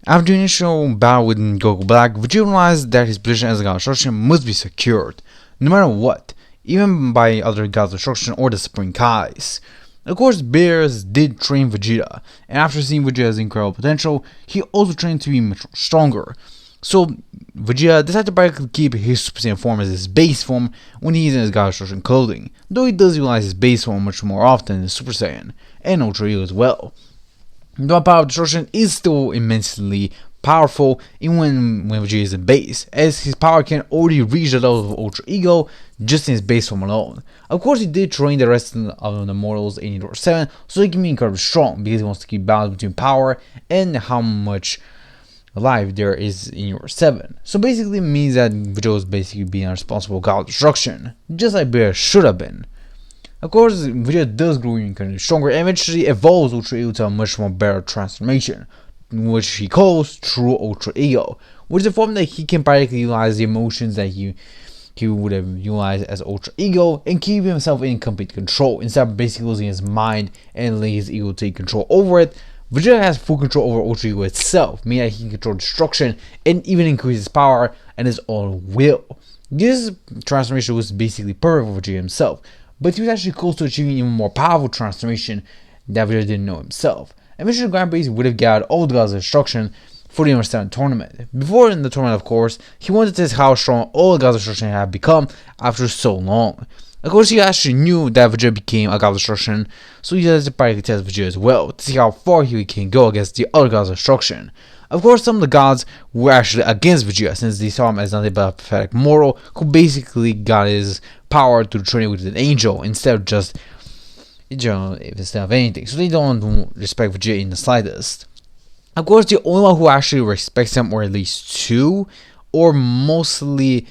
After the initial battle with Goku Black, Vegeta realized that his position as a god of destruction must be secured, no matter what, even by other gods of destruction or the Supreme Kais. Of course, Beerus did train Vegeta, and after seeing Vegeta's incredible potential, he also trained to be much stronger. So, Vegeta decided to practically keep his Super Saiyan form as his base form when he's in his God of Destruction clothing, though he does utilize his base form much more often than Super Saiyan, and Ultra Ego as well. The power of destruction is still immensely powerful even when Vegeta is in base, as his power can already reach the level of Ultra Ego just in his base form alone. Of course, he did train the rest of the mortals in Universe 7, so he can be incredibly strong because he wants to keep balance between power and how much life there is in Universe 7. So basically it means that Vegeta is basically being a responsible god of destruction, just like Beerus should have been. Of course, Vegeta does grow incredibly stronger and eventually evolves Ultra Ego to a much more better transformation, which he calls True Ultra Ego, which is a form that he can practically utilize the emotions that he would have utilized as Ultra Ego and keep himself in complete control instead of basically losing his mind and letting his ego take control over it. Vegeta has full control over Ultra Ego itself, meaning that he can control destruction and even increase his power and his own will. This transformation was basically perfect for Vegeta himself, but he was actually close to achieving even more powerful transformation that Vegeta didn't know himself. Eventually, Grand Prix would have gathered all the gods of destruction for the Universe 7 tournament. Before in the tournament, of course, he wanted to test how strong all the gods of destruction had become after so long. Of course, he actually knew that Vegeta became a god of destruction, so he decided to practically test Vegeta as well, to see how far he can go against the other gods of destruction. Of course, some of the gods were actually against Vegeta, since they saw him as nothing but a pathetic mortal who basically got his power through training with an angel instead of just, instead of anything. So they don't respect Vegeta in the slightest. Of course, the only one who actually respects him, or at least two, or mostly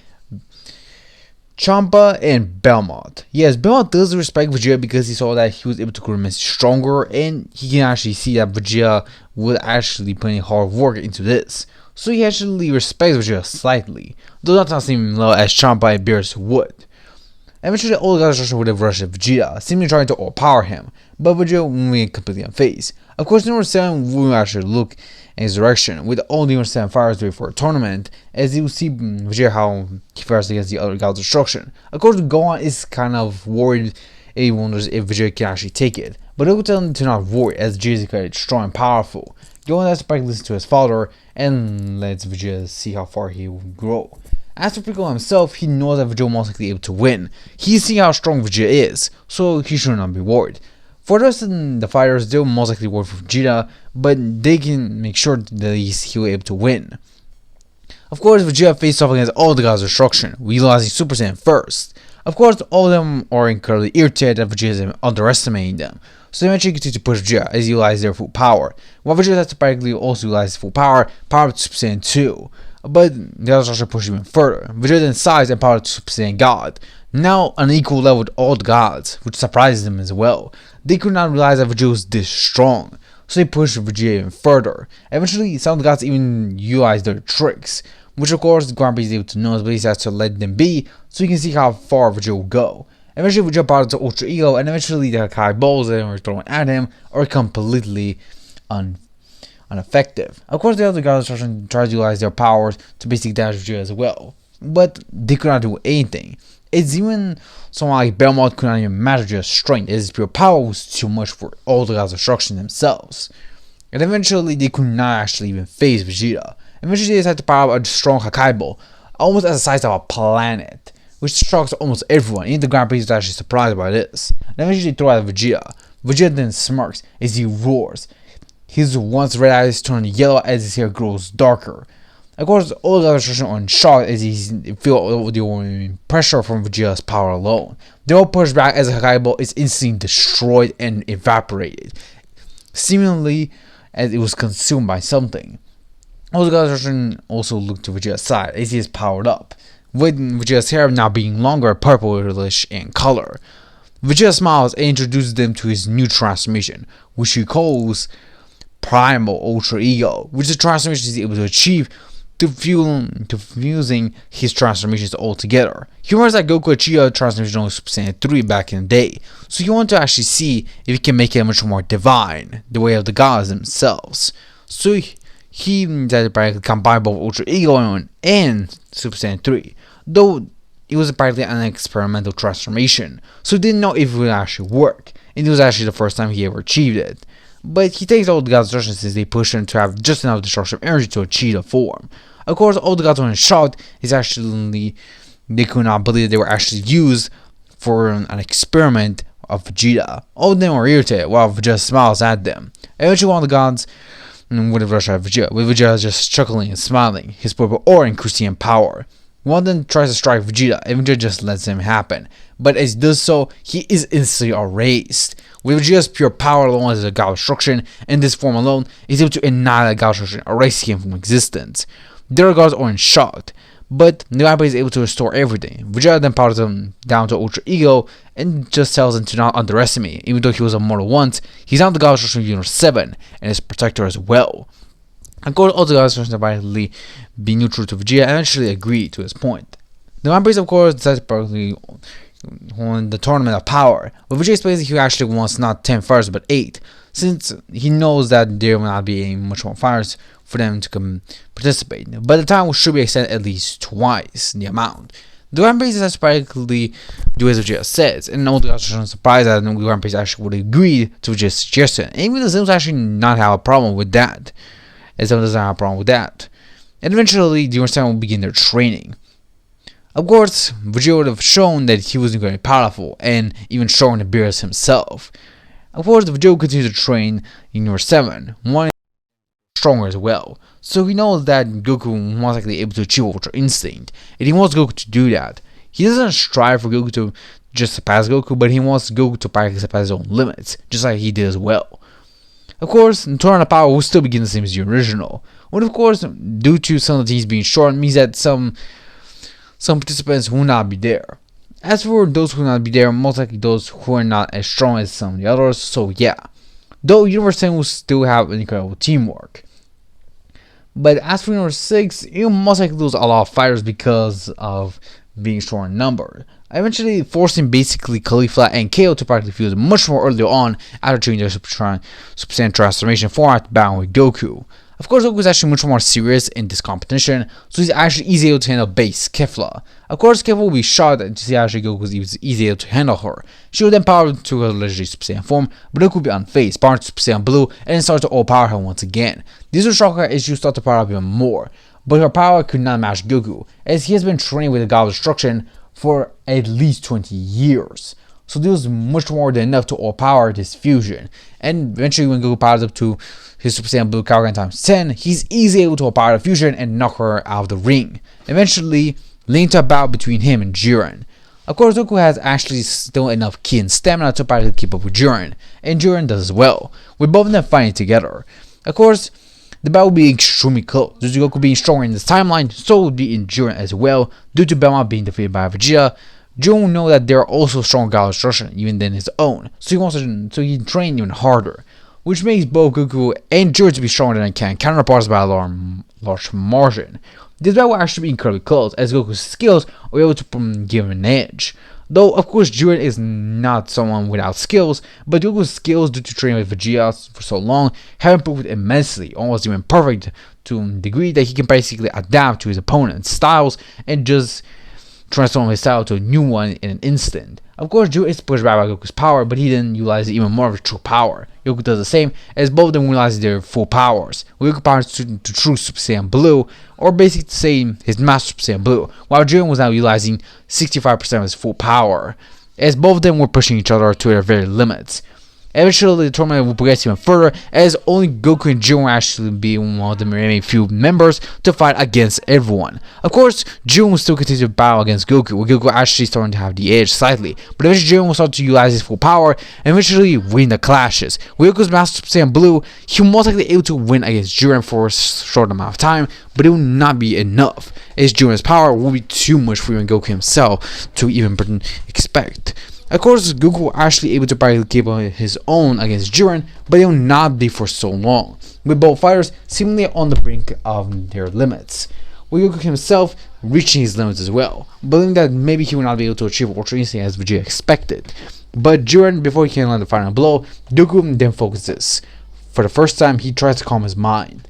Champa and Belmont. Yes, Belmont does respect Vegeta because he saw that he was able to grow immensely stronger, and he can actually see that Vegeta would actually put in hard work into this. So he actually respects Vegeta slightly, though not the same level as Champa and Beerus would. Eventually, all the gods would have rushed at Vegeta, seemingly trying to overpower him, but Vegeta went completely unfazed. Of course, Universe 7 wouldn't actually look in his direction, with all the Universe 7 fighters ready for a tournament, as you will see Vegeta how he fares against the other gods of destruction. Of course, Gohan is kind of worried, and he wonders if Vegeta can actually take it, but he will tell him to not worry, as Vegeta is quite strong and powerful. Gohan has to practically listen to his father, and lets Vegeta see how far he will grow. As for Piccolo himself, he knows that Vegeta will most likely be able to win. He sees how strong Vegeta is, so he should not be worried. For the rest of the fighters, they will most likely work for Vegeta, but they can make sure that he will be able to win. Of course, Vegeta faced off against all the gods of destruction, utilizing Super Saiyan first. Of course, all of them are incredibly irritated that Vegeta is underestimating them, so they eventually continue to push Vegeta as he utilizes their full power, while Vegeta has to practically also utilize his full power up to Super Saiyan 2. But the others also push even further. Vegeta then size and power to Super Saiyan God, now on an equal level with all the gods, which surprises them as well. They could not realize that Vegeta was this strong, so they pushed Vegeta even further. Eventually, some of the gods even utilize their tricks, which of course Grand Prix is able to notice, but he has to let them be, so you can see how far Vegeta will go. Eventually, Vegeta powered to Ultra Ego, and eventually the Hakai balls that were thrown at him are completely ineffective. Of course, the other gods of destruction tried to utilize their powers to basically damage Vegeta as well, but they could not do anything. It's even someone like Belmont could not even match Vegeta's strength, as his pure power was too much for all the gods of destruction themselves. And eventually, they could not actually even face Vegeta. Eventually, they decided to power up a strong Hakai ball, almost as the size of a planet, which shocks almost everyone. Even the Grand Prix is actually surprised by this. And eventually, they throw out Vegeta. Vegeta then smirks as he roars. His once red eyes turn yellow as his hair grows darker. Of course, all the others are in shock as he feel the pressure from Vegeta's power alone. They all push back as the Hakai ball is instantly destroyed and evaporated, seemingly as it was consumed by something. All the gods also look to Vegeta's side as he is powered up, with Vegeta's hair now being longer, purplish in color. Vegeta smiles and introduces them to his new transformation, which he calls Primal Ultra Ego, which is the transformation he's able to achieve to fusing his transformations all together. He remembers that Goku achieved a transformation on Super Saiyan 3 back in the day, so he wanted to actually see if he can make it much more divine, the way of the gods themselves. So he decided to practically combine both Ultra Ego and Super Saiyan 3, though it was practically an experimental transformation, so he didn't know if it would actually work, and it was actually the first time he ever achieved it. But he takes all the gods' instructions since they push him to have just enough destructive energy to achieve the form. Of course, all the gods were in shock. It's actually, they could not believe they were actually used for an experiment of Vegeta. All of them were irritated while Vegeta smiles at them. Eventually, one of the gods would have rushed at Vegeta, with Vegeta just chuckling and smiling, his purple aura increasing in power. One of them tries to strike Vegeta, and Vegeta just lets him happen. But as he does so, he is instantly erased. With Vegeta's pure power alone as a god of destruction, in this form alone, he's able to annihilate god of destruction, erasing him from existence. The other gods are in shock, but the Grandpa is able to restore everything. Vegeta then powers him down to Ultra Ego and just tells him to not underestimate. Even though he was immortal once, he's now the god of destruction of Universe 7 and his protector as well. Of course, all the gods of destruction apparently be neutral to Vegeta and eventually agree to his point. The Grandpa, of course, decides to probably won the tournament of power, but Vegeta explains that he actually wants not 10 fires but 8, since he knows that there will not be much more fires for them to participate, but the time should be extended at least twice the amount. The Grand Prix is practically do as Vegeta says, and all the gods are surprised that the Grand Prix actually would agree to Vegeta's suggestion, and even the Sims actually not have a problem with that, as Zim doesn't have a problem with that. And eventually, the Universe 7 will begin their training. Of course, Vegeta would have shown that he was very powerful, and even showing the Beerus himself. Of course, Vegeta will continue to train in Universe 7, one stronger as well. So he knows that Goku will most likely able to achieve Ultra Instinct, and he wants Goku to do that. He doesn't strive for Goku to just surpass Goku, but he wants Goku to practically surpass his own limits, just like he did as well. Of course, the Tournament of Power will still begin the same as the original, but of course, due to some of the teams being short, means that some participants will not be there. As for those who will not be there, most likely those who are not as strong as some of the others, so yeah. Though Universe 10 will still have incredible teamwork. But as for Universe 6, you most likely lose a lot of fighters because of being short in number, eventually forcing basically Caulifla and KO to practically fuse much more earlier on after changing their Super Saiyan transformation format to battle with Goku. Of course, Goku is actually much more serious in this competition, so he's actually easy able to handle base Kefla. Of course, Kefla will be shocked to see actually Goku is easy able to handle her. She will then power to her legendary Super Saiyan form, but Goku will be unfazed, power to Super Saiyan Blue, and then start to overpower her once again. This will shock her as she will start to power up even more, but her power could not match Goku, as he has been training with the God of Destruction for at least 20 years. So this was much more than enough to overpower this fusion, and eventually when Goku powers up to his Super Saiyan Blue Kaioken times 10, he's easily able to overpower the fusion and knock her out of the ring, eventually leading to a battle between him and Jiren. Of course, Goku has actually still enough ki and stamina to practically keep up with Jiren, and Jiren does as well, with both of them fighting together. Of course, the battle will be extremely close, due to Goku being stronger in this timeline, so will be in Jiren as well, due to Bulma being defeated by Vegeta. Jiren will know that there are also stronger God of Destruction even than his own, so he can train even harder, which makes both Goku and Jiren to be stronger than can counterparts by a large margin. This battle will actually be incredibly close, as Goku's skills are able to give him an edge. Though, of course, Jiren is not someone without skills, but Goku's skills, due to training with Vegeta for so long, have improved immensely, almost even perfect, to a degree that he can basically adapt to his opponent's styles and just transform his style to a new one in an instant. Of course, Jiren is pushed back by Goku's power, but he then utilizes even more of his true power. Goku does the same, as both of them realize their full powers. Goku powers to true Super Saiyan Blue, or basically to say his Master Super Saiyan Blue, while Jiren was now utilizing 65% of his full power, as both of them were pushing each other to their very limits. Eventually, the tournament will progress even further, as only Goku and Jiren will actually be one of the remaining few members to fight against everyone. Of course, Jiren will still continue to battle against Goku, with Goku actually starting to have the edge slightly, but eventually Jiren will start to utilize his full power and eventually win the clashes. With Goku's Master Super Saiyan Blue, he will most likely be able to win against Jiren for a short amount of time, but it will not be enough, as Jiren's power will be too much for even Goku himself to even expect. Of course, Goku will actually able to practically keep on his own against Jiren, but it will not be for so long, with both fighters seemingly on the brink of their limits, with Goku himself reaching his limits as well, believing that maybe he will not be able to achieve Ultra Instinct as Vegeta expected. But Jiren, before he can land the final blow, Goku then focuses. For the first time, he tries to calm his mind,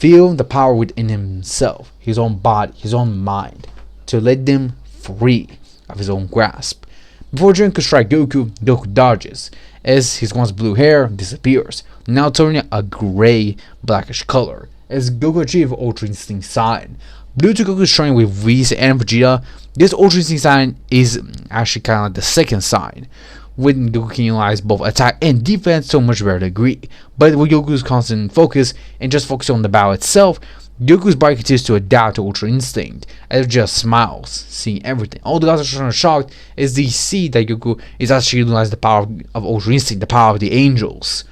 feel the power within himself, his own body, his own mind, to let them free of his own grasp. Before Jiren could strike Goku, Goku dodges, as his once blue hair disappears, now turning a grey blackish color, as Goku achieves Ultra Instinct sign. Due to Goku's training with Whis and Vegeta, this Ultra Instinct sign is actually kind of like the second sign, when Goku can utilize both attack and defense to a much better degree. But with Goku's constant focus and just focus on the battle itself, Goku's body continues to adapt to Ultra Instinct, as it just smiles, seeing everything. All the guys are shocked as they see that Goku is actually utilizing the power of Ultra Instinct, the power of the angels.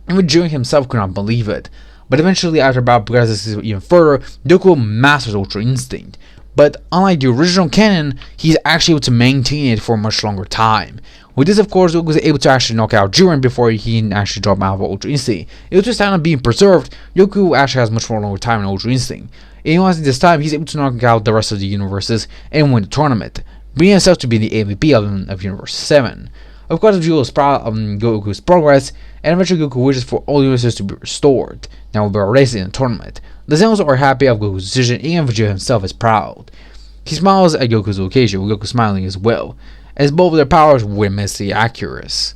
Even Jiren himself could not believe it. But eventually, after battle progresses even further, Goku masters Ultra Instinct. But unlike the original canon, he's actually able to maintain it for a much longer time. With this, of course, Goku was able to actually knock out Jiren before he can actually drop out of Ultra Instinct. It was just kind of being preserved. Goku actually has much more longer time in Ultra Instinct. And utilizing this time, he's able to knock out the rest of the universes and win the tournament, bringing himself to be the MVP of Universe 7. Of course, Vegeta is proud of Goku's progress, and eventually Goku wishes for all universes to be restored. Now we'll be racing in the tournament. The Xenos are happy of Goku's decision, and Vegeta himself is proud. He smiles at Goku's location, with Goku smiling as well, as both of their powers were immensely accurate.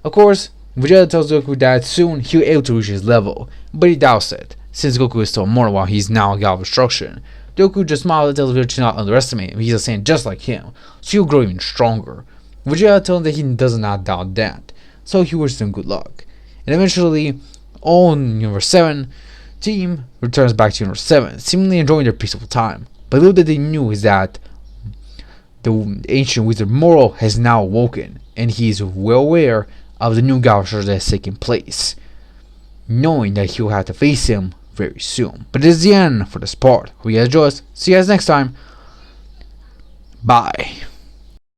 Of course, Vegeta tells Goku that soon he'll be able to reach his level, but he doubts it, since Goku is still immortal while he's now a god of destruction. Goku just smiles and tells Vegeta to not underestimate him. He's a Saiyan just like him, so he'll grow even stronger. Vegeta tells him that he does not doubt that, so he wishes him good luck. And eventually, all Universe 7 team returns back to Universe 7, seemingly enjoying their peaceful time. But little that they knew is that the ancient wizard Moro has now awoken, and he is well aware of the new god that has taken place, knowing that he'll have to face him very soon. But this is the end for this part. Hope you guys enjoy us. See you guys next time. Bye.